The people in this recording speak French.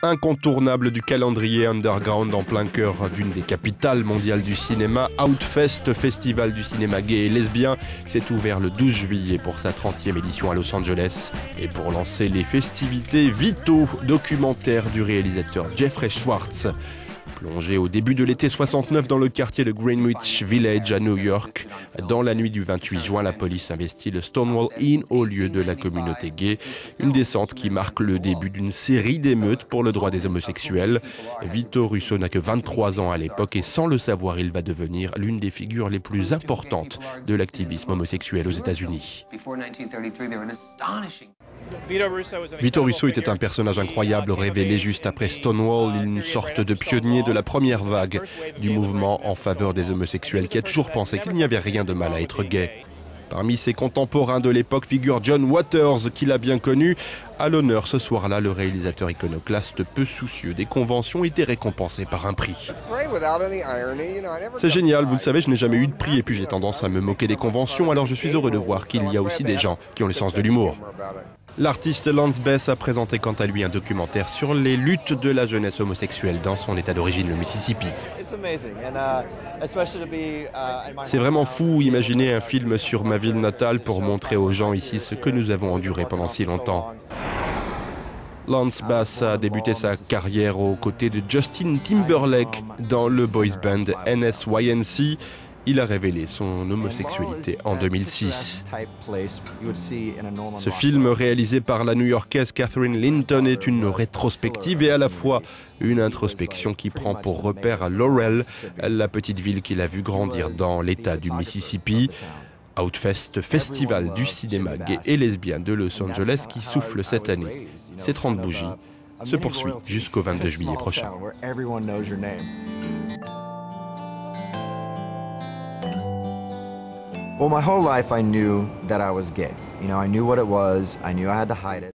Incontournable du calendrier underground en plein cœur d'une des capitales mondiales du cinéma, Outfest, festival du cinéma gay et lesbien, s'est ouvert le 12 juillet pour sa 30e édition à Los Angeles. Et pour lancer les festivités, Vito, documentaire du réalisateur Jeffrey Schwartz. Plongé au début de l'été 69 dans le quartier de Greenwich Village à New York, dans la nuit du 28 juin, la police investit le Stonewall Inn au lieu de la communauté gay. Une descente qui marque le début d'une série d'émeutes pour le droit des homosexuels. Vito Russo n'a que 23 ans à l'époque et sans le savoir, il va devenir l'une des figures les plus importantes de l'activisme homosexuel aux États-Unis. Vito Russo était un personnage incroyable, révélé juste après Stonewall, une sorte de pionnier de la première vague du mouvement en faveur des homosexuels qui a toujours pensé qu'il n'y avait rien de mal à être gay. Parmi ses contemporains de l'époque figure John Waters, qu'il a bien connu. À l'honneur ce soir-là, le réalisateur iconoclaste peu soucieux des conventions était récompensé par un prix. C'est génial, vous le savez, je n'ai jamais eu de prix et puis j'ai tendance à me moquer des conventions, alors je suis heureux de voir qu'il y a aussi des gens qui ont le sens de l'humour. L'artiste Lance Bass a présenté quant à lui un documentaire sur les luttes de la jeunesse homosexuelle dans son état d'origine, le Mississippi. C'est vraiment fou, imaginez un film sur ma ville natale pour montrer aux gens ici ce que nous avons enduré pendant si longtemps. Lance Bass a débuté sa carrière aux côtés de Justin Timberlake dans le boys band NSYNC. Il a révélé son homosexualité en 2006. Ce film, réalisé par la New-Yorkaise Catherine Linton, est une rétrospective et à la fois une introspection qui prend pour repère Laurel, la petite ville qu'il a vu grandir dans l'État du Mississippi. Outfest, festival du cinéma gay et lesbien de Los Angeles qui souffle cette année. Ses 30 bougies se poursuit jusqu'au 22 juillet prochain. Well, my whole life I knew that I was gay. You know, I knew what it was. I knew I had to hide it.